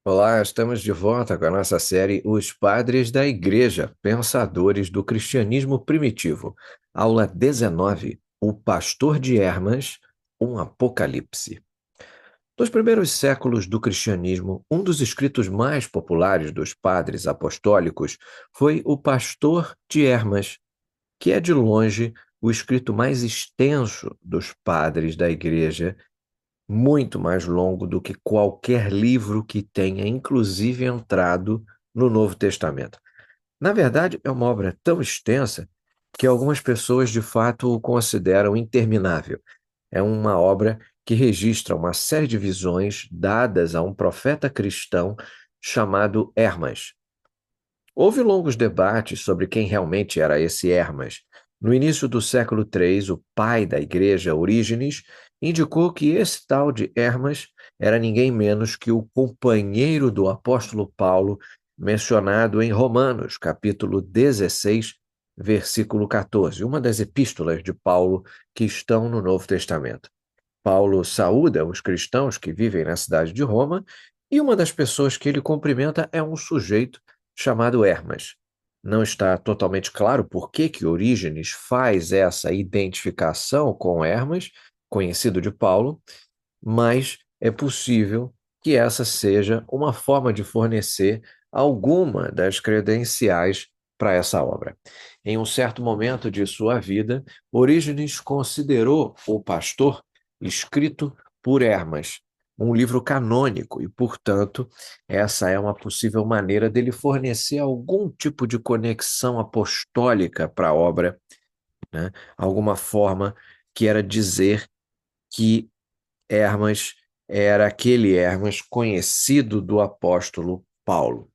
Olá, estamos de volta com a nossa série Os Padres da Igreja, Pensadores do Cristianismo Primitivo. Aula 19, O Pastor de Hermas, um Apocalipse. Nos primeiros séculos do cristianismo, um dos escritos mais populares dos padres apostólicos foi O Pastor de Hermas, que é de longe o escrito mais extenso dos padres da Igreja, muito mais longo do que qualquer livro que tenha, inclusive, entrado no Novo Testamento. Na verdade, é uma obra tão extensa que algumas pessoas, de fato, o consideram interminável. É uma obra que registra uma série de visões dadas a um profeta cristão chamado Hermas. Houve longos debates sobre quem realmente era esse Hermas. No início do século III, o pai da igreja, Orígenes, indicou que esse tal de Hermas era ninguém menos que o companheiro do apóstolo Paulo, mencionado em Romanos, capítulo 16, versículo 14, uma das epístolas de Paulo que estão no Novo Testamento. Paulo saúda os cristãos que vivem na cidade de Roma, e uma das pessoas que ele cumprimenta é um sujeito chamado Hermas. Não está totalmente claro por que Orígenes faz essa identificação com Hermas, conhecido de Paulo, mas é possível que essa seja uma forma de fornecer alguma das credenciais para essa obra. Em um certo momento de sua vida, Orígenes considerou O Pastor escrito por Hermas, um livro canônico, e, portanto, essa é uma possível maneira dele fornecer algum tipo de conexão apostólica para a obra, né? Alguma forma que era dizer que Hermas era aquele Hermas conhecido do apóstolo Paulo.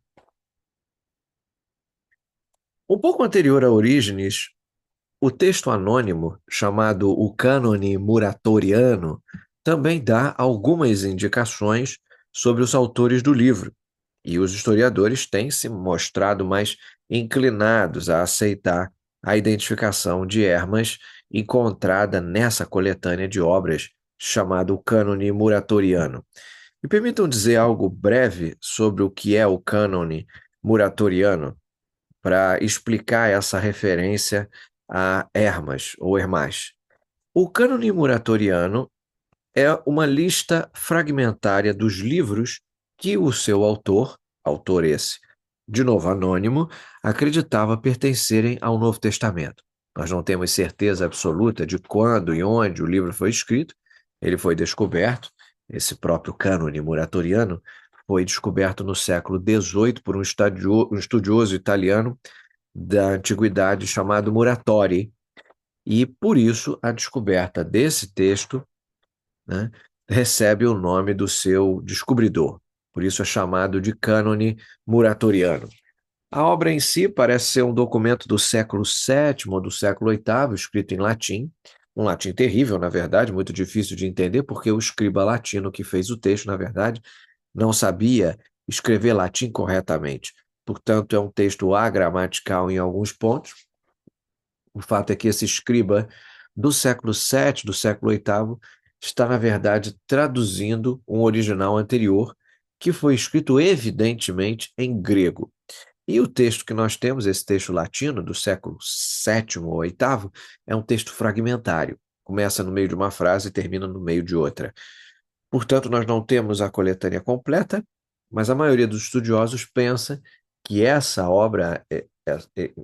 Um pouco anterior a Orígenes, o texto anônimo, chamado o Cânone Muratoriano, também dá algumas indicações sobre os autores do livro, e os historiadores têm se mostrado mais inclinados a aceitar a identificação de Hermas encontrada nessa coletânea de obras chamado Cânone Muratoriano. Me permitam dizer algo breve sobre o que é o cânone muratoriano, para explicar essa referência a Hermas ou Hermás. O cânone muratoriano é uma lista fragmentária dos livros que o seu autor esse, de novo anônimo, acreditava pertencerem ao Novo Testamento. Nós não temos certeza absoluta de quando e onde o livro foi escrito, ele foi descoberto, esse próprio cânone muratoriano foi descoberto no século XVIII por um estudioso italiano da antiguidade chamado Muratori, e por isso a descoberta desse texto, né, recebe o nome do seu descobridor. Por isso é chamado de cânone muratoriano. A obra em si parece ser um documento do século VII ou do século VIII, escrito em latim, um latim terrível, na verdade, muito difícil de entender, porque o escriba latino que fez o texto, na verdade, não sabia escrever latim corretamente. Portanto, é um texto agramatical em alguns pontos. O fato é que esse escriba do século VII, do século VIII, está, na verdade, traduzindo um original anterior, que foi escrito evidentemente em grego. E o texto que nós temos, esse texto latino do século VII ou VIII, é um texto fragmentário. Começa no meio de uma frase e termina no meio de outra. Portanto, nós não temos a coletânea completa, mas a maioria dos estudiosos pensa que essa obra,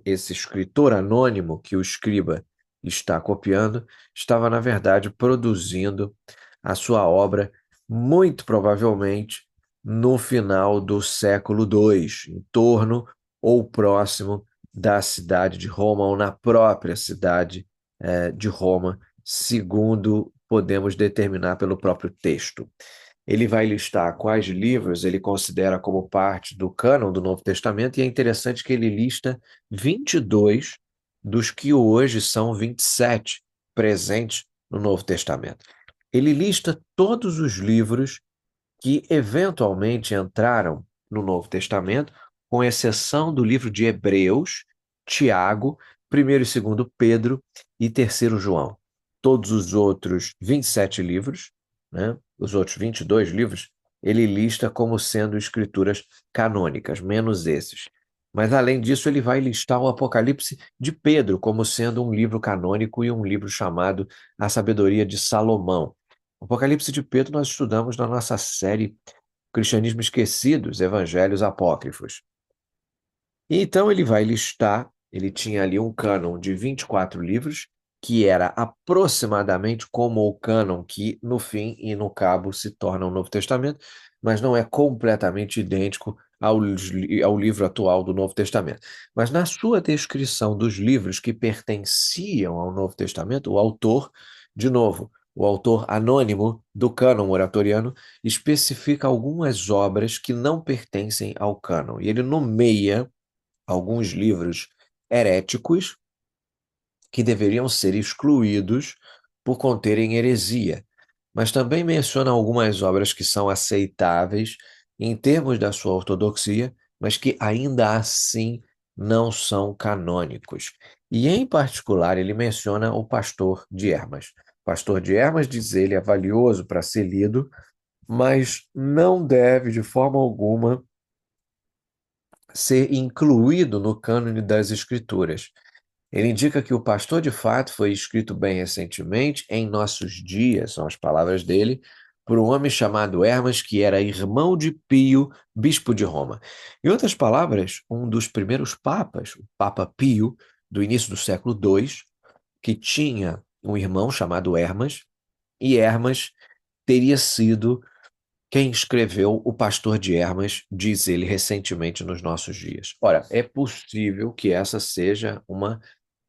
esse escritor anônimo que o escriba está copiando, estava, na verdade, produzindo a sua obra, muito provavelmente, no final do século II, em torno ou próximo da cidade de Roma, ou na própria cidade, de Roma, segundo podemos determinar pelo próprio texto. Ele vai listar quais livros ele considera como parte do cânon do Novo Testamento, e é interessante que ele lista 22 dos que hoje são 27 presentes no Novo Testamento. Ele lista todos os livros que eventualmente entraram no Novo Testamento, com exceção do livro de Hebreus, Tiago, primeiro e segundo Pedro e terceiro João. Todos os outros 27 livros, né, os outros 22 livros, ele lista como sendo escrituras canônicas, menos esses. Mas, além disso, ele vai listar o Apocalipse de Pedro como sendo um livro canônico e um livro chamado A Sabedoria de Salomão. O Apocalipse de Pedro nós estudamos na nossa série Cristianismo Esquecido, os Evangelhos Apócrifos. E então ele vai listar, ele tinha ali um cânon de 24 livros, que era aproximadamente como o cânon que, no fim e no cabo, se torna o Novo Testamento, mas não é completamente idêntico ao livro atual do Novo Testamento. Mas na sua descrição dos livros que pertenciam ao Novo Testamento, o autor, de novo, o autor anônimo do cânon oratoriano, especifica algumas obras que não pertencem ao cânon, e ele nomeia alguns livros heréticos que deveriam ser excluídos por conterem heresia, mas também menciona algumas obras que são aceitáveis em termos da sua ortodoxia, mas que ainda assim não são canônicos. E, em particular, ele menciona o Pastor de Hermas. O Pastor de Hermas, diz ele, é valioso para ser lido, mas não deve, de forma alguma, ser incluído no cânone das Escrituras. Ele indica que o Pastor de Fato foi escrito bem recentemente, em nossos dias, são as palavras dele, por um homem chamado Hermas, que era irmão de Pio, bispo de Roma. Em outras palavras, um dos primeiros papas, o Papa Pio, do início do século II, que tinha um irmão chamado Hermas, e Hermas teria sido quem escreveu O Pastor de Hermas, diz ele recentemente nos nossos dias. Ora, é possível que essa seja uma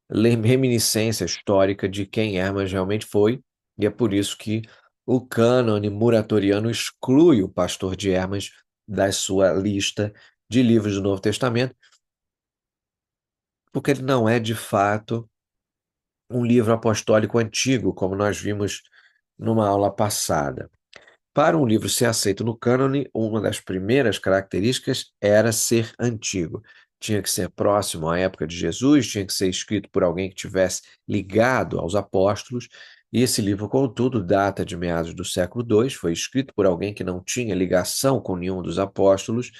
reminiscência histórica de quem Hermas realmente foi, e é por isso que o cânone muratoriano exclui o Pastor de Hermas da sua lista de livros do Novo Testamento, porque ele não é de fato um livro apostólico antigo, como nós vimos numa aula passada. Para um livro ser aceito no cânone, uma das primeiras características era ser antigo. Tinha que ser próximo à época de Jesus, tinha que ser escrito por alguém que tivesse ligado aos apóstolos, e esse livro, contudo, data de meados do século II, foi escrito por alguém que não tinha ligação com nenhum dos apóstolos,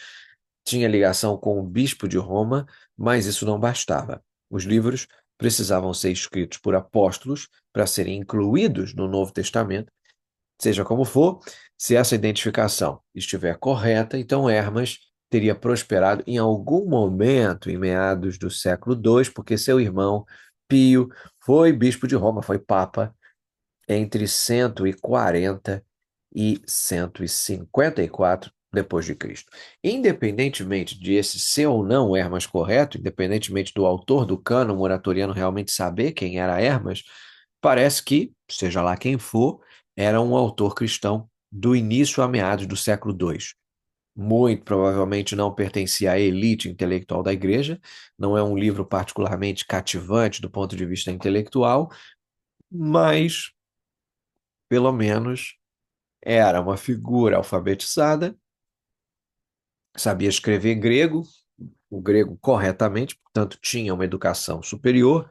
tinha ligação com o bispo de Roma, mas isso não bastava. Os livros precisavam ser escritos por apóstolos para serem incluídos no Novo Testamento. Seja como for, se essa identificação estiver correta, então Hermas teria prosperado em algum momento em meados do século II, porque seu irmão Pio foi bispo de Roma, foi papa entre 140 e 154 depois de Cristo. Independentemente de esse ser ou não Hermas correto, independentemente do autor do cânon oratoriano realmente saber quem era Hermas, parece que, seja lá quem for, era um autor cristão do início a meados do século II. Muito provavelmente não pertencia à elite intelectual da igreja, não é um livro particularmente cativante do ponto de vista intelectual, mas, pelo menos, era uma figura alfabetizada, sabia escrever grego, o grego corretamente, portanto, tinha uma educação superior,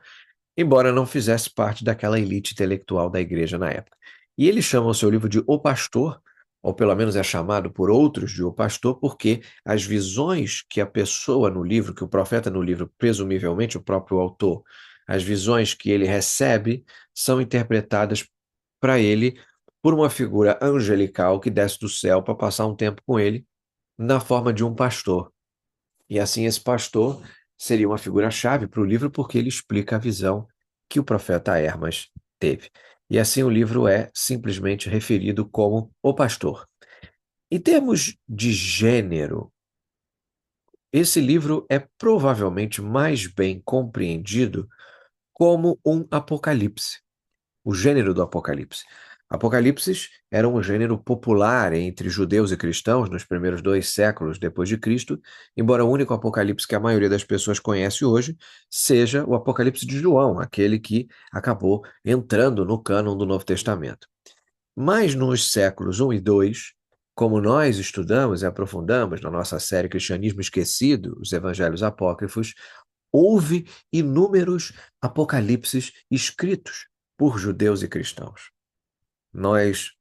embora não fizesse parte daquela elite intelectual da igreja na época. E ele chama o seu livro de O Pastor, ou pelo menos é chamado por outros de O Pastor, porque as visões que a pessoa no livro, que o profeta no livro, presumivelmente o próprio autor, as visões que ele recebe são interpretadas para ele por uma figura angelical que desce do céu para passar um tempo com ele na forma de um pastor. E assim esse pastor seria uma figura-chave para o livro porque ele explica a visão que o profeta Hermas teve. E assim o livro é simplesmente referido como O Pastor. Em termos de gênero, esse livro é provavelmente mais bem compreendido como um apocalipse, o gênero do Apocalipse. Apocalipses era um gênero popular entre judeus e cristãos nos primeiros 2 séculos depois de Cristo, embora o único Apocalipse que a maioria das pessoas conhece hoje seja o Apocalipse de João, aquele que acabou entrando no cânon do Novo Testamento. Mas nos séculos I e II, como nós estudamos e aprofundamos na nossa série Cristianismo Esquecido, os Evangelhos Apócrifos, houve inúmeros apocalipses escritos por judeus e cristãos. Nós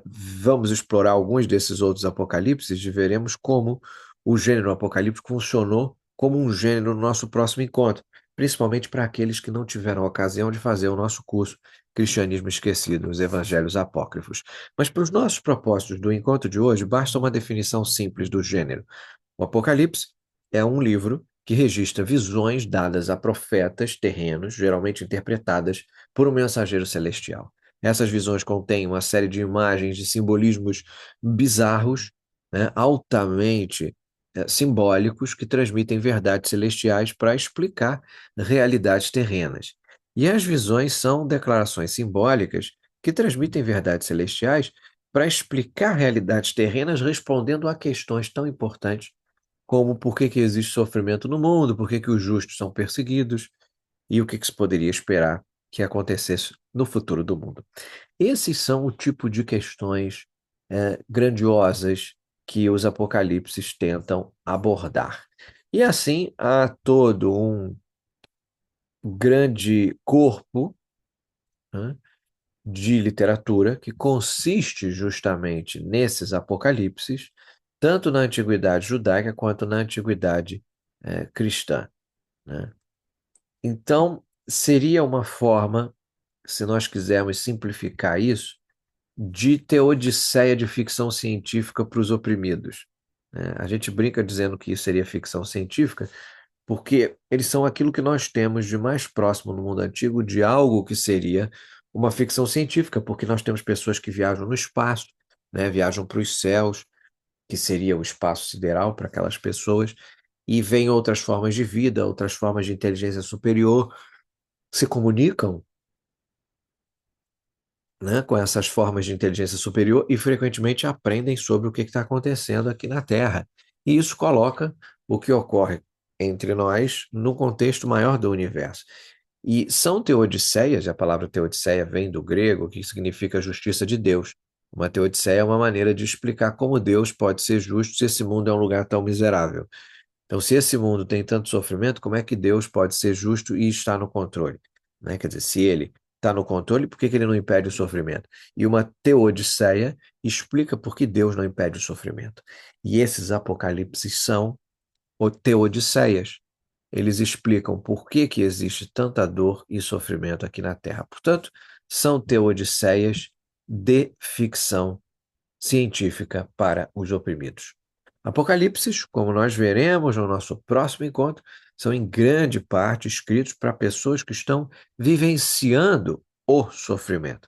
vamos explorar alguns desses outros apocalipses e veremos como o gênero apocalíptico funcionou como um gênero no nosso próximo encontro, principalmente para aqueles que não tiveram a ocasião de fazer o nosso curso Cristianismo Esquecido, os Evangelhos Apócrifos. Mas para os nossos propósitos do encontro de hoje, basta uma definição simples do gênero. O Apocalipse é um livro que registra visões dadas a profetas terrenos, geralmente interpretadas por um mensageiro celestial. Essas visões contêm uma série de imagens e simbolismos bizarros, né, altamente simbólicos, que transmitem verdades celestiais para explicar realidades terrenas. E as visões são declarações simbólicas que transmitem verdades celestiais para explicar realidades terrenas, respondendo a questões tão importantes como por que que existe sofrimento no mundo, por que que os justos são perseguidos e o que que se poderia esperar que acontecesse no futuro do mundo. Esses são o tipo de questões grandiosas que os apocalipses tentam abordar. E assim há todo um grande corpo, né, de literatura que consiste justamente nesses apocalipses, tanto na antiguidade judaica quanto na antiguidade cristã, né? Então, seria uma forma, se nós quisermos simplificar isso, de teodiceia de ficção científica para os oprimidos, né? A gente brinca dizendo que isso seria ficção científica, porque eles são aquilo que nós temos de mais próximo no mundo antigo de algo que seria uma ficção científica, porque nós temos pessoas que viajam no espaço, né, viajam para os céus, que seria o espaço sideral para aquelas pessoas, e veem outras formas de vida, outras formas de inteligência superior, se comunicam, né, com essas formas de inteligência superior e frequentemente aprendem sobre o que está acontecendo aqui na Terra. E isso coloca o que ocorre entre nós no contexto maior do universo. E são teodiceias, a palavra teodiceia vem do grego, que significa justiça de Deus. Uma teodiceia é uma maneira de explicar como Deus pode ser justo se esse mundo é um lugar tão miserável. Então, se esse mundo tem tanto sofrimento, como é que Deus pode ser justo e está no controle? Né? Quer dizer, se ele está no controle, por que que ele não impede o sofrimento? E uma teodiceia explica por que Deus não impede o sofrimento. E esses apocalipses são teodiceias. Eles explicam por que que existe tanta dor e sofrimento aqui na Terra. Portanto, são teodiceias de ficção científica para os oprimidos. Apocalipses, como nós veremos no nosso próximo encontro, são em grande parte escritos para pessoas que estão vivenciando o sofrimento,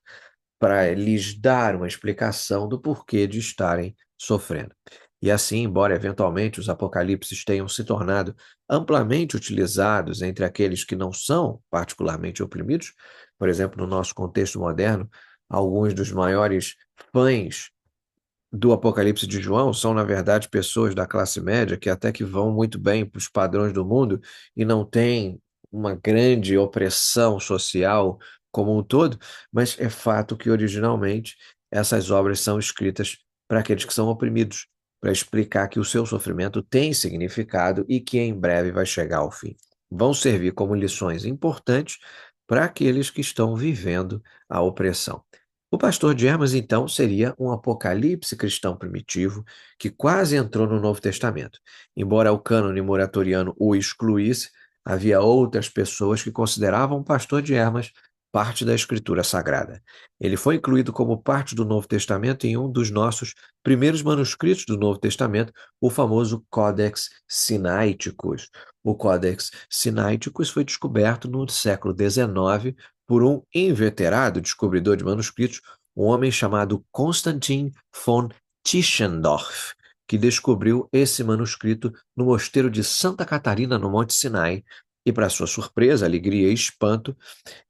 para lhes dar uma explicação do porquê de estarem sofrendo. E assim, embora eventualmente os apocalipses tenham se tornado amplamente utilizados entre aqueles que não são particularmente oprimidos, por exemplo, no nosso contexto moderno, alguns dos maiores fãs do Apocalipse de João são, na verdade, pessoas da classe média que até que vão muito bem para os padrões do mundo e não têm uma grande opressão social como um todo, mas é fato que originalmente essas obras são escritas para aqueles que são oprimidos, para explicar que o seu sofrimento tem significado e que em breve vai chegar ao fim. Vão servir como lições importantes para aqueles que estão vivendo a opressão. O pastor de Hermas, então, seria um apocalipse cristão primitivo que quase entrou no Novo Testamento. Embora o cânone moratoriano o excluísse, havia outras pessoas que consideravam o pastor de Hermas parte da Escritura Sagrada. Ele foi incluído como parte do Novo Testamento em um dos nossos primeiros manuscritos do Novo Testamento, o famoso Codex Sinaiticus. O Codex Sinaiticus foi descoberto no século XIX por um inveterado descobridor de manuscritos, um homem chamado Konstantin von Tischendorf, que descobriu esse manuscrito no mosteiro de Santa Catarina, no Monte Sinai. E, para sua surpresa, alegria e espanto,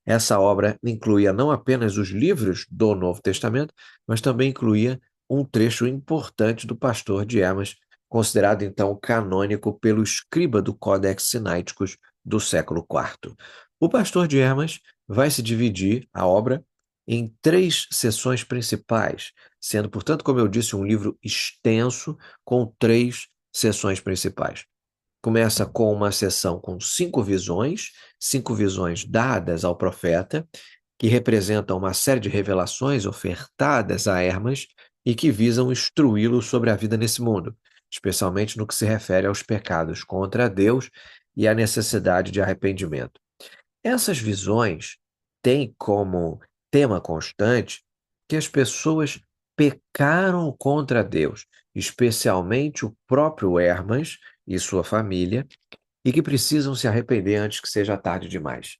essa obra incluía não apenas os livros do Novo Testamento, mas também incluía um trecho importante do Pastor de Hermas, considerado então canônico pelo escriba do Codex Sinaiticus do século IV. O Pastor de Hermas vai se dividir a obra em três seções principais, sendo, portanto, como eu disse, um livro extenso com três seções principais. Começa com uma seção com cinco visões dadas ao profeta, que representam uma série de revelações ofertadas a Hermas e que visam instruí-lo sobre a vida nesse mundo, especialmente no que se refere aos pecados contra Deus e à necessidade de arrependimento. Essas visões têm como tema constante que as pessoas pecaram contra Deus, especialmente o próprio Hermas e sua família, e que precisam se arrepender antes que seja tarde demais.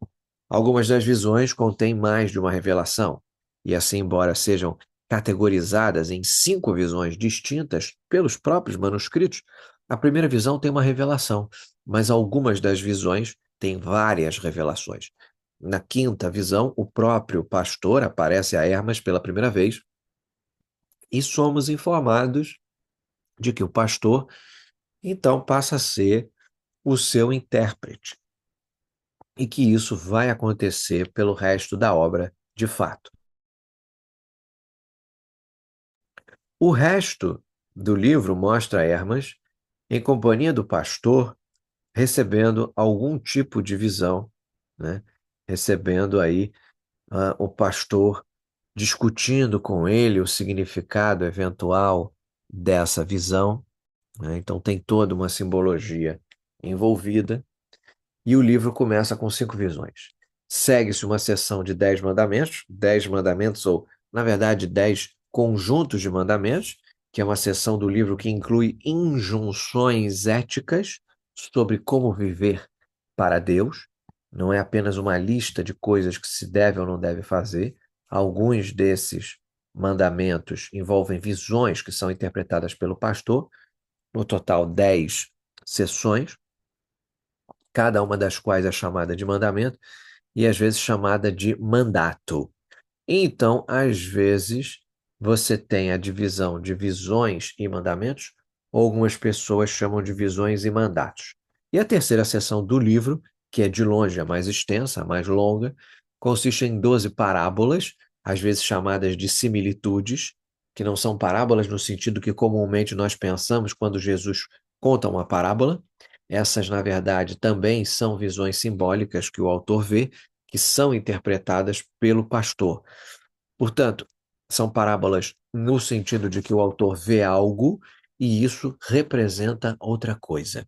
Algumas das visões contêm mais de uma revelação, e assim, embora sejam categorizadas em 5 visões distintas pelos próprios manuscritos, a primeira visão tem uma revelação, mas algumas das visões têm várias revelações. Na quinta visão, o próprio pastor aparece a Hermas pela primeira vez e somos informados de que o pastor então passa a ser o seu intérprete e que isso vai acontecer pelo resto da obra de fato. O resto do livro mostra Hermas em companhia do pastor recebendo algum tipo de visão, né? Recebendo aí o pastor discutindo com ele o significado eventual dessa visão, né? Então tem toda uma simbologia envolvida. E o livro começa com 5 visões. Segue-se uma seção de 10 mandamentos, ou, na verdade, 10 conjuntos de mandamentos, que é uma seção do livro que inclui injunções éticas sobre como viver para Deus. Não é apenas uma lista de coisas que se deve ou não deve fazer. Alguns desses mandamentos envolvem visões que são interpretadas pelo pastor, no total 10 sessões, cada uma das quais é chamada de mandamento e às vezes chamada de mandato. Então, às vezes, você tem a divisão de visões e mandamentos, ou algumas pessoas chamam de visões e mandatos. E a terceira seção do livro, que é de longe a mais extensa, a mais longa, consiste em 12 parábolas, às vezes chamadas de similitudes, que não são parábolas no sentido que comumente nós pensamos quando Jesus conta uma parábola. Essas, na verdade, também são visões simbólicas que o autor vê, que são interpretadas pelo pastor. Portanto, são parábolas no sentido de que o autor vê algo e isso representa outra coisa.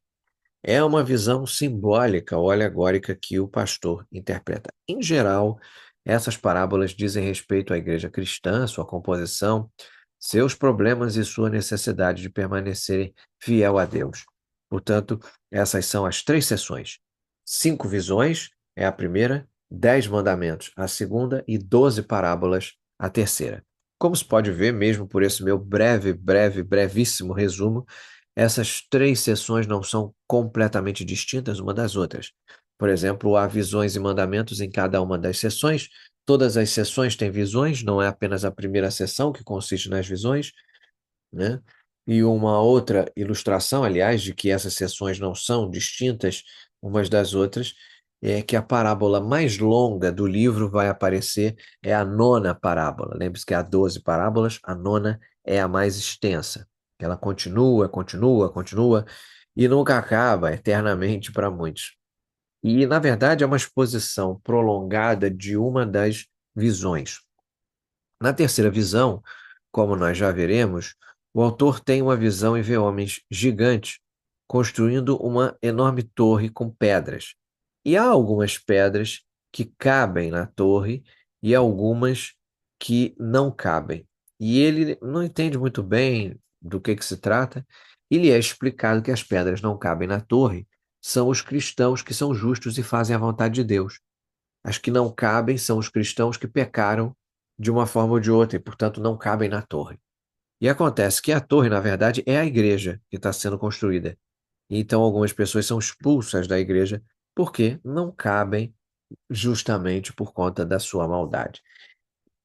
É uma visão simbólica ou alegórica que o pastor interpreta. Em geral, essas parábolas dizem respeito à igreja cristã, sua composição, seus problemas e sua necessidade de permanecer fiel a Deus. Portanto, essas são as 3 sessões. 5 visões é a primeira, 10 mandamentos a segunda e 12 parábolas a terceira. Como se pode ver, mesmo por esse meu brevíssimo resumo, essas 3 sessões não são completamente distintas uma das outras. Por exemplo, há visões e mandamentos em cada uma das sessões. Todas as sessões têm visões, não é apenas a primeira sessão que consiste nas visões, né? E uma outra ilustração, aliás, de que essas sessões não são distintas umas das outras, é que a parábola mais longa do livro vai aparecer, é a nona parábola. Lembre-se que há 12 parábolas, a nona é a mais extensa. Ela continua, continua, continua e nunca acaba eternamente para muitos. E, na verdade, é uma exposição prolongada de uma das visões. Na terceira visão, como nós já veremos, o autor tem uma visão e vê homens gigantes construindo uma enorme torre com pedras. E há algumas pedras que cabem na torre e algumas que não cabem. E ele não entende muito bem do que se trata. E lhe é explicado que as pedras não cabem na torre são os cristãos que são justos e fazem a vontade de Deus. As que não cabem são os cristãos que pecaram de uma forma ou de outra e, portanto, não cabem na torre. E acontece que a torre, na verdade, é a igreja que está sendo construída. Então, algumas pessoas são expulsas da igreja porque não cabem justamente por conta da sua maldade.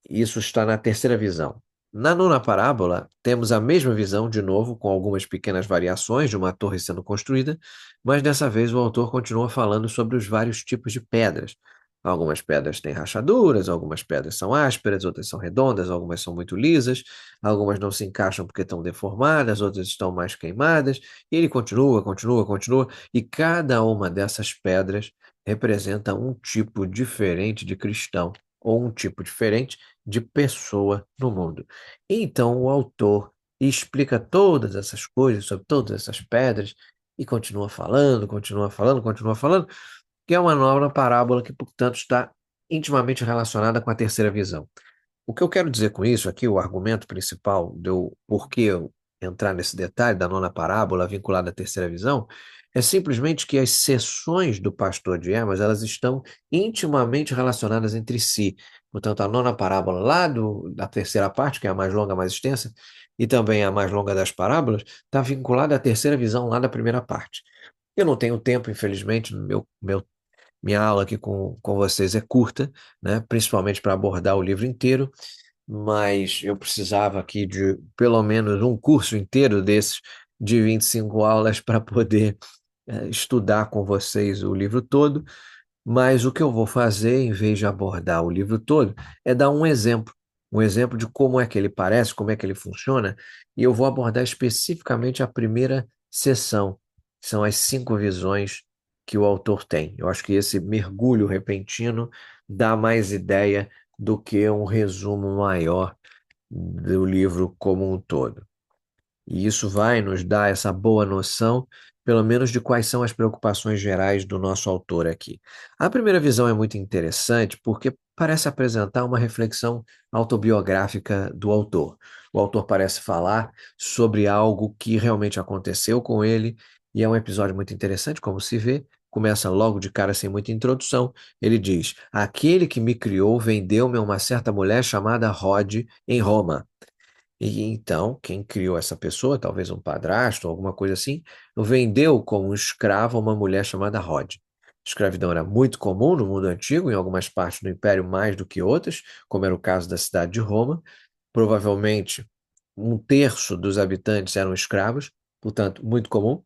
Isso está na terceira visão. Na nona parábola, temos a mesma visão, de novo, com algumas pequenas variações de uma torre sendo construída, mas dessa vez o autor continua falando sobre os vários tipos de pedras. Algumas pedras têm rachaduras, algumas pedras são ásperas, outras são redondas, algumas são muito lisas, algumas não se encaixam porque estão deformadas, outras estão mais queimadas, e ele continua, continua, continua, e cada uma dessas pedras representa um tipo diferente de cristão ou um tipo diferente de pessoa no mundo. Então o autor explica todas essas coisas sobre todas essas pedras e continua falando, continua falando, continua falando, que é uma nova parábola que, portanto, está intimamente relacionada com a terceira visão. O que eu quero dizer com isso aqui, o argumento principal do porquê eu entrar nesse detalhe da nona parábola vinculada à terceira visão, é simplesmente que as sessões do pastor de Hermas, elas estão intimamente relacionadas entre si. Portanto, a nona parábola lá da terceira parte, que é a mais longa, a mais extensa, e também a mais longa das parábolas, está vinculada à terceira visão lá da primeira parte. Eu não tenho tempo, infelizmente, minha aula aqui com vocês é curta, né? Principalmente para abordar o livro inteiro, mas eu precisava aqui de pelo menos um curso inteiro desses de 25 aulas para poder estudar com vocês o livro todo, mas o que eu vou fazer, em vez de abordar o livro todo, é dar um exemplo de como é que ele parece, como é que ele funciona, e eu vou abordar especificamente a primeira sessão, que são as 5 visões que o autor tem. Eu acho que esse mergulho repentino dá mais ideia do que um resumo maior do livro como um todo. E isso vai nos dar essa boa noção, pelo menos, de quais são as preocupações gerais do nosso autor aqui. A primeira visão é muito interessante porque parece apresentar uma reflexão autobiográfica do autor. O autor parece falar sobre algo que realmente aconteceu com ele, e é um episódio muito interessante, como se vê. Começa logo de cara sem muita introdução. Ele diz: Aquele que me criou vendeu-me a uma certa mulher chamada Rod em Roma. E então, quem criou essa pessoa, talvez um padrasto, alguma coisa assim, vendeu como um escravo a uma mulher chamada Rod. Escravidão era muito comum no mundo antigo, em algumas partes do império mais do que outras, como era o caso da cidade de Roma. Provavelmente, um terço dos habitantes eram escravos, portanto, muito comum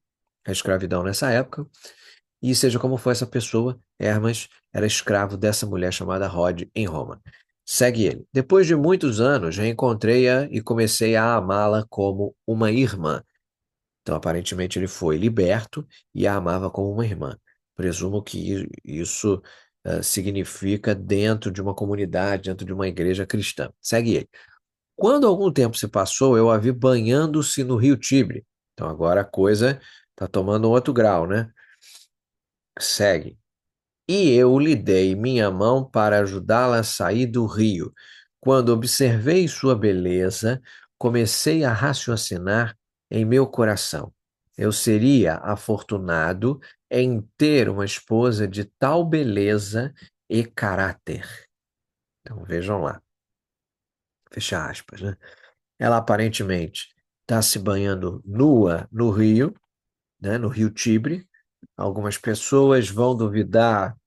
a escravidão nessa época. E seja como for essa pessoa, Hermas era escravo dessa mulher chamada Rod em Roma. Segue ele. Depois de muitos anos, reencontrei-a e comecei a amá-la como uma irmã. Então, aparentemente, ele foi liberto e a amava como uma irmã. Presumo que isso significa dentro de uma comunidade, dentro de uma igreja cristã. Segue ele. Quando algum tempo se passou, eu a vi banhando-se no rio Tibre. Então, agora a coisa está tomando um outro grau, né? Segue. E eu lhe dei minha mão para ajudá-la a sair do rio. Quando observei sua beleza, comecei a raciocinar em meu coração. Eu seria afortunado em ter uma esposa de tal beleza e caráter. Então vejam lá, fecha aspas, né? Ela aparentemente está se banhando nua no rio, né, no rio Tibre. Algumas pessoas vão duvidar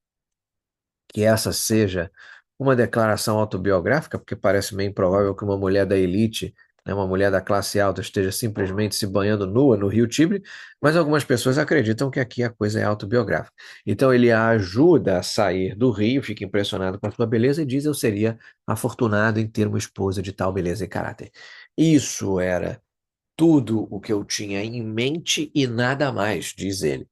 que essa seja uma declaração autobiográfica, porque parece meio improvável que uma mulher da elite, né, uma mulher da classe alta, esteja simplesmente se banhando nua no Rio Tibre, mas algumas pessoas acreditam que aqui a coisa é autobiográfica. Então ele a ajuda a sair do rio, fica impressionado com a sua beleza e diz: Eu seria afortunado em ter uma esposa de tal beleza e caráter. Isso era tudo o que eu tinha em mente e nada mais, diz ele.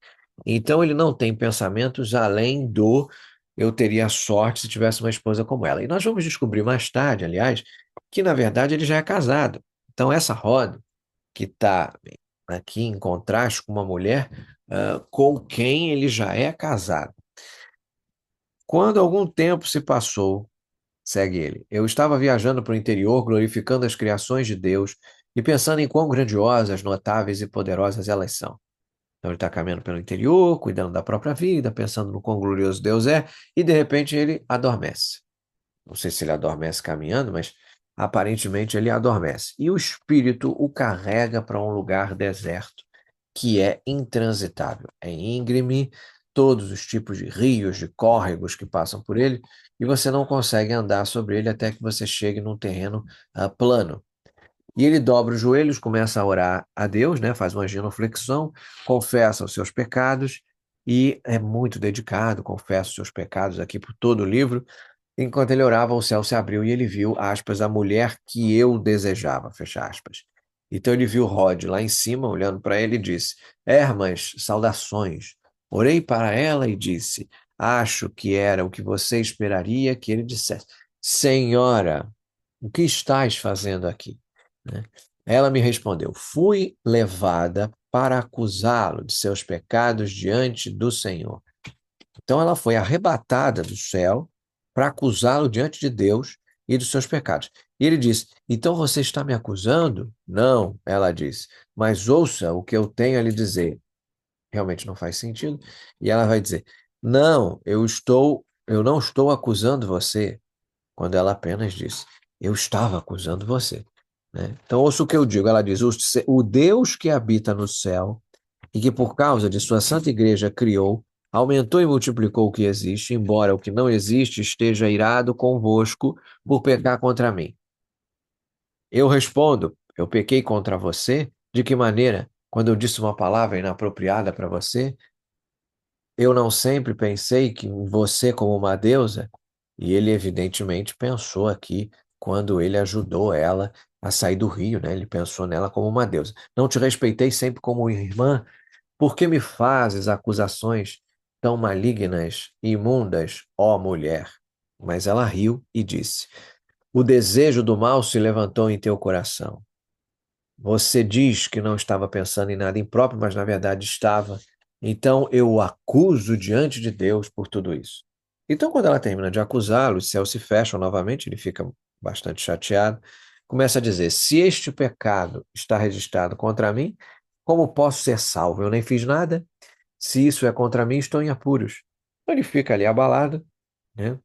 Então ele não tem pensamentos além do eu teria sorte se tivesse uma esposa como ela. E nós vamos descobrir mais tarde, aliás, que na verdade ele já é casado. Então essa roda que está aqui em contraste com uma mulher com quem ele já é casado. Quando algum tempo se passou, segue ele. Eu estava viajando para o interior, glorificando as criações de Deus e pensando em quão grandiosas, notáveis e poderosas elas são. Então ele está caminhando pelo interior, cuidando da própria vida, pensando no quão glorioso Deus é, e de repente ele adormece. Não sei se ele adormece caminhando, mas aparentemente ele adormece. E o espírito o carrega para um lugar deserto, que é intransitável. É íngreme, todos os tipos de rios, de córregos que passam por ele, e você não consegue andar sobre ele até que você chegue num terreno plano. E ele dobra os joelhos, começa a orar a Deus, né? Faz uma genuflexão, confessa os seus pecados e é muito dedicado, confessa os seus pecados aqui por todo o livro. Enquanto ele orava, o céu se abriu e ele viu, aspas, a mulher que eu desejava, fecha aspas. Então ele viu Rod lá em cima, olhando para ele, e disse: Hermas, saudações. Orei para ela e disse: Acho que era o que você esperaria que ele dissesse. Senhora, o que estás fazendo aqui? Né? Ela me respondeu: fui levada para acusá-lo de seus pecados diante do Senhor. Então ela foi arrebatada do céu para acusá-lo diante de Deus e dos seus pecados. E ele disse: então você está me acusando? Não, ela disse, mas ouça o que eu tenho a lhe dizer. Realmente não faz sentido. E ela vai dizer: não, eu não estou acusando você, quando ela apenas disse: eu estava acusando você. Né? Então, ouça o que eu digo. Ela diz: o Deus que habita no céu e que, por causa de sua santa igreja, criou, aumentou e multiplicou o que existe, embora o que não existe esteja irado convosco por pecar contra mim. Eu respondo: eu pequei contra você? De que maneira? Quando eu disse uma palavra inapropriada para você, eu não sempre pensei que em você como uma deusa, e ele evidentemente pensou aqui quando ele ajudou ela a sair do rio, né? Ele pensou nela como uma deusa. Não te respeitei sempre como irmã, por que me fazes acusações tão malignas e imundas, ó mulher? Mas ela riu e disse: o desejo do mal se levantou em teu coração. Você diz que não estava pensando em nada impróprio, mas na verdade estava. Então eu o acuso diante de Deus por tudo isso. Então, quando ela termina de acusá-lo, os céus se fecham novamente, ele fica bastante chateado. Começa a dizer: se este pecado está registrado contra mim, como posso ser salvo? Eu nem fiz nada. Se isso é contra mim, estou em apuros. Então, ele fica ali abalado, né?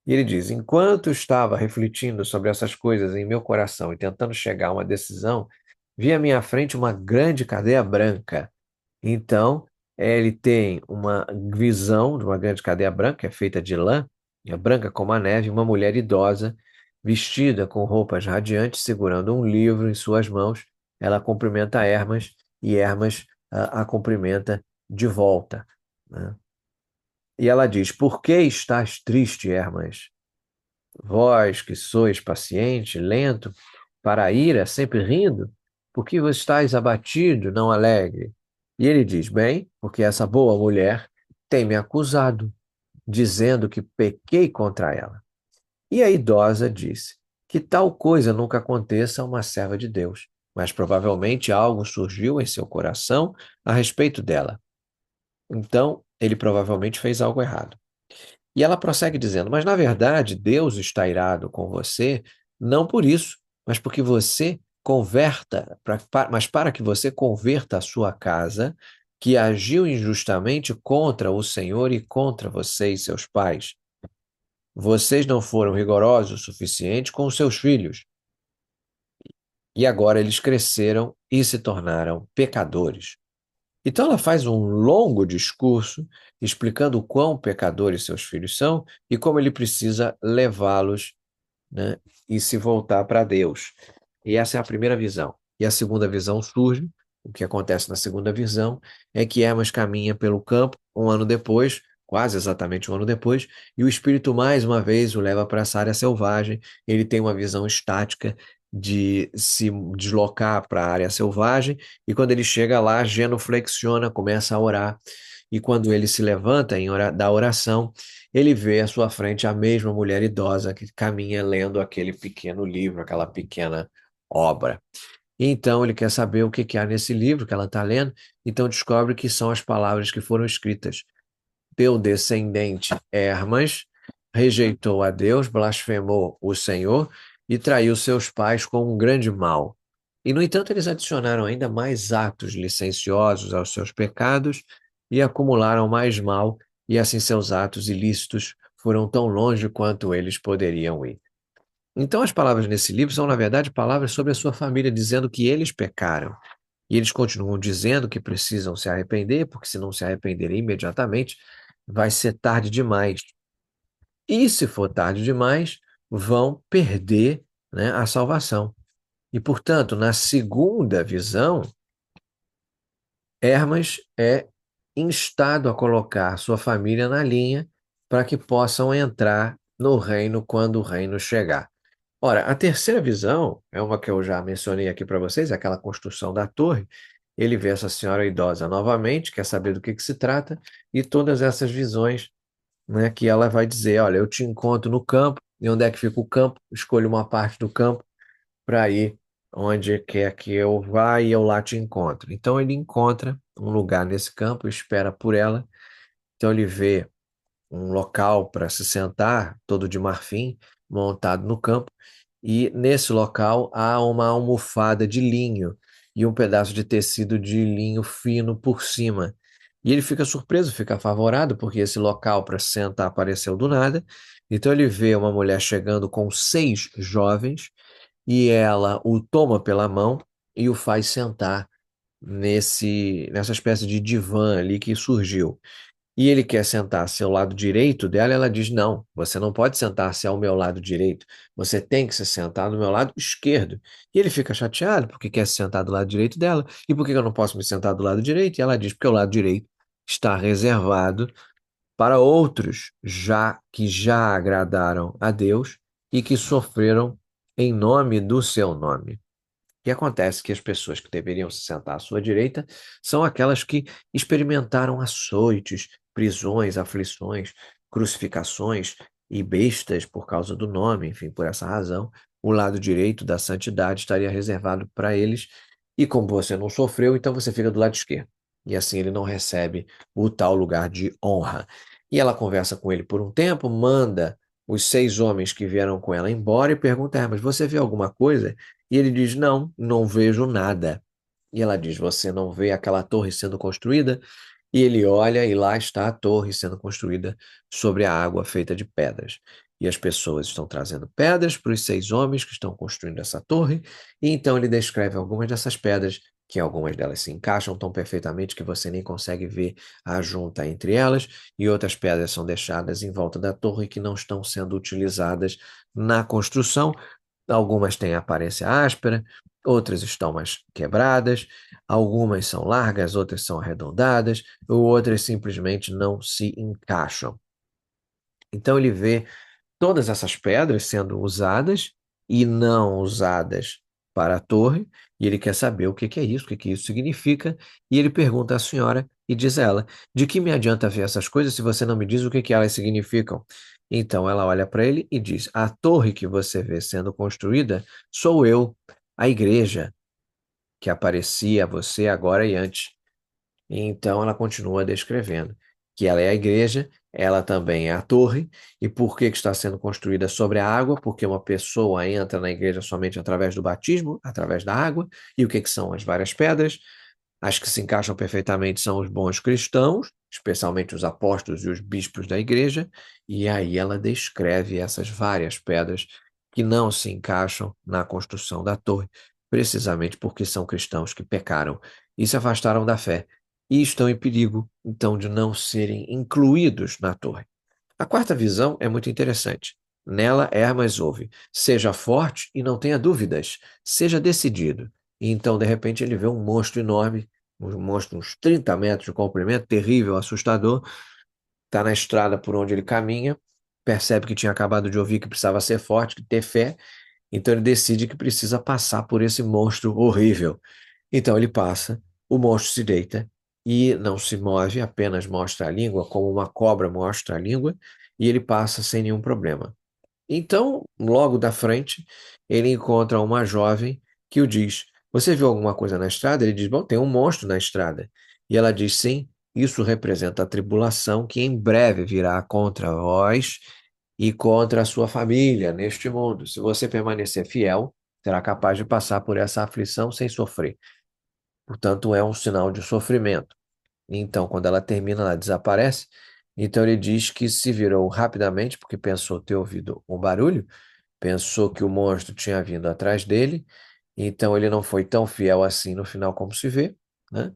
E ele diz: enquanto estava refletindo sobre essas coisas em meu coração e tentando chegar a uma decisão, vi à minha frente uma grande cadeia branca. Então, ele tem uma visão de uma grande cadeia branca, que é feita de lã, é branca como a neve, uma mulher idosa, vestida com roupas radiantes, segurando um livro em suas mãos. Ela cumprimenta Hermas e Hermas a cumprimenta de volta. Né? E ela diz: por que estás triste, Hermas? Vós que sois paciente, lento, para a ira, sempre rindo, por que vos estáis abatido, não alegre? E ele diz: bem, porque essa boa mulher tem me acusado, dizendo que pequei contra ela. E a idosa disse: que tal coisa nunca aconteça a uma serva de Deus, mas provavelmente algo surgiu em seu coração a respeito dela. Então, ele provavelmente fez algo errado. E ela prossegue dizendo: mas na verdade, Deus está irado com você, não por isso, mas porque você converta, mas para que você converta a sua casa, que agiu injustamente contra o Senhor e contra você e seus pais. Vocês não foram rigorosos o suficiente com os seus filhos, e agora eles cresceram e se tornaram pecadores. Então ela faz um longo discurso explicando o quão pecadores seus filhos são e como ele precisa levá-los, né, e se voltar para Deus. E essa é a primeira visão. E a segunda visão surge. O que acontece na segunda visão é que Hermas caminha pelo campo um ano depois, quase exatamente um ano depois, e o espírito mais uma vez o leva para essa área selvagem. Ele tem uma visão estática de se deslocar para a área selvagem, e quando ele chega lá, genuflexiona, começa a orar. E quando ele se levanta da oração, ele vê à sua frente a mesma mulher idosa que caminha lendo aquele pequeno livro, aquela pequena obra. Então ele quer saber o que que há nesse livro que ela está lendo, então descobre que são as palavras que foram escritas. Teu descendente Hermas rejeitou a Deus, blasfemou o Senhor e traiu seus pais com um grande mal. E, no entanto, eles adicionaram ainda mais atos licenciosos aos seus pecados e acumularam mais mal, e assim seus atos ilícitos foram tão longe quanto eles poderiam ir. Então, as palavras nesse livro são, na verdade, palavras sobre a sua família, dizendo que eles pecaram. E eles continuam dizendo que precisam se arrepender, porque se não se arrependerem imediatamente, vai ser tarde demais. E se for tarde demais, vão perder, né, a salvação. E, portanto, na segunda visão, Hermas é instado a colocar sua família na linha para que possam entrar no reino quando o reino chegar. Ora, a terceira visão é uma que eu já mencionei aqui para vocês, é aquela construção da torre. Ele vê essa senhora idosa novamente, quer saber do que se trata, e todas essas visões né, que ela vai dizer, olha, eu te encontro no campo, e onde é que fica o campo? Escolho uma parte do campo para ir onde quer que eu vá e eu lá te encontro. Então ele encontra um lugar nesse campo, espera por ela, então ele vê um local para se sentar, todo de marfim, montado no campo, e nesse local há uma almofada de linho e um pedaço de tecido de linho fino por cima. E ele fica surpreso, fica apavorado, porque esse local para se sentar apareceu do nada. Então ele vê uma mulher chegando com 6 jovens e ela o toma pela mão e o faz sentar nessa espécie de divã ali que surgiu. E ele quer sentar-se ao lado direito dela, ela diz: Não, você não pode sentar-se ao meu lado direito, você tem que se sentar no meu lado esquerdo. E ele fica chateado porque quer se sentar do lado direito dela. E por que eu não posso me sentar do lado direito? E ela diz: Porque o lado direito está reservado para outros já agradaram a Deus e que sofreram em nome do seu nome. E acontece que as pessoas que deveriam se sentar à sua direita são aquelas que experimentaram açoites, prisões, aflições, crucificações e bestas por causa do nome, enfim, por essa razão, o lado direito da santidade estaria reservado para eles. E como você não sofreu, então você fica do lado esquerdo. E assim ele não recebe o tal lugar de honra. E ela conversa com ele por um tempo, manda os 6 homens que vieram com ela embora e pergunta: mas você vê alguma coisa? E ele diz: Não, não vejo nada. E ela diz: Você não vê aquela torre sendo construída? E ele olha e lá está a torre sendo construída sobre a água feita de pedras. E as pessoas estão trazendo pedras para os 6 homens que estão construindo essa torre. E então ele descreve algumas dessas pedras, que algumas delas se encaixam tão perfeitamente que você nem consegue ver a junta entre elas, e outras pedras são deixadas em volta da torre que não estão sendo utilizadas na construção. Algumas têm aparência áspera, outras estão mais quebradas, algumas são largas, outras são arredondadas, ou outras simplesmente não se encaixam. Então ele vê todas essas pedras sendo usadas e não usadas para a torre, e ele quer saber o que que é isso, o que que isso significa, e ele pergunta à senhora e diz a ela: De que me adianta ver essas coisas se você não me diz o que que elas significam? Então ela olha para ele e diz: A torre que você vê sendo construída sou eu, a igreja que aparecia a você agora e antes. E então ela continua descrevendo que ela é a igreja, ela também é a torre, e por que que está sendo construída sobre a água? Porque uma pessoa entra na igreja somente através do batismo, através da água, e o que que são as várias pedras? As que se encaixam perfeitamente são os bons cristãos, especialmente os apóstolos e os bispos da igreja, e aí ela descreve essas várias pedras que não se encaixam na construção da torre, precisamente porque são cristãos que pecaram e se afastaram da fé e estão em perigo, então, de não serem incluídos na torre. A quarta visão é muito interessante. Nela, Hermas ouve: seja forte e não tenha dúvidas, seja decidido. E então, de repente, ele vê um monstro enorme, um monstro uns 30 metros de comprimento, terrível, assustador, está na estrada por onde ele caminha, percebe que tinha acabado de ouvir que precisava ser forte, que ter fé, então ele decide que precisa passar por esse monstro horrível. Então ele passa, o monstro se deita e não se move, apenas mostra a língua, como uma cobra mostra a língua, e ele passa sem nenhum problema. Então, logo da frente, ele encontra uma jovem que o diz: Você viu alguma coisa na estrada? Ele diz: Bom, tem um monstro na estrada. E ela diz: Sim, isso representa a tribulação que em breve virá contra vós e contra a sua família neste mundo. Se você permanecer fiel, será capaz de passar por essa aflição sem sofrer. Portanto, é um sinal de sofrimento. Então, quando ela termina, ela desaparece. Então, ele diz que se virou rapidamente, porque pensou ter ouvido um barulho, pensou que o monstro tinha vindo atrás dele, então ele não foi tão fiel assim no final como se vê, né?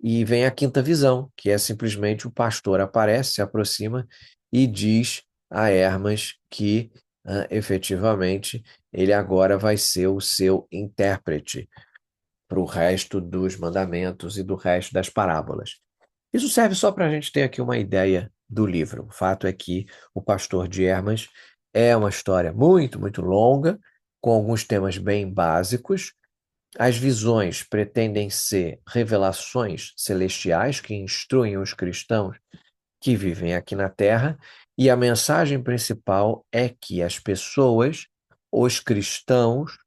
E vem a quinta visão, que é simplesmente o pastor aparece, se aproxima e diz a Hermas que efetivamente ele agora vai ser o seu intérprete para o resto dos mandamentos e do resto das parábolas. Isso serve só para a gente ter aqui uma ideia do livro. O fato é que O Pastor de Hermas é uma história muito, muito longa, com alguns temas bem básicos. As visões pretendem ser revelações celestiais que instruem os cristãos que vivem aqui na Terra, E a mensagem principal é que as pessoas, os cristãos,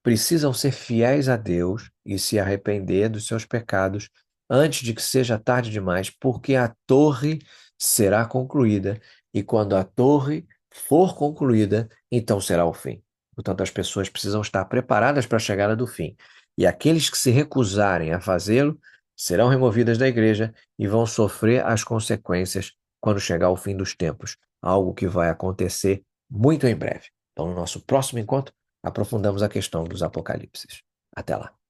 precisam ser fiéis a Deus e se arrepender dos seus pecados antes de que seja tarde demais, porque a torre será concluída, e quando a torre for concluída, então será o fim. Portanto, as pessoas precisam estar preparadas para a chegada do fim. E aqueles que se recusarem a fazê-lo serão removidas da igreja e vão sofrer as consequências quando chegar o fim dos tempos, algo que vai acontecer muito em breve. Então, no nosso próximo encontro, aprofundamos a questão dos apocalipses. Até lá.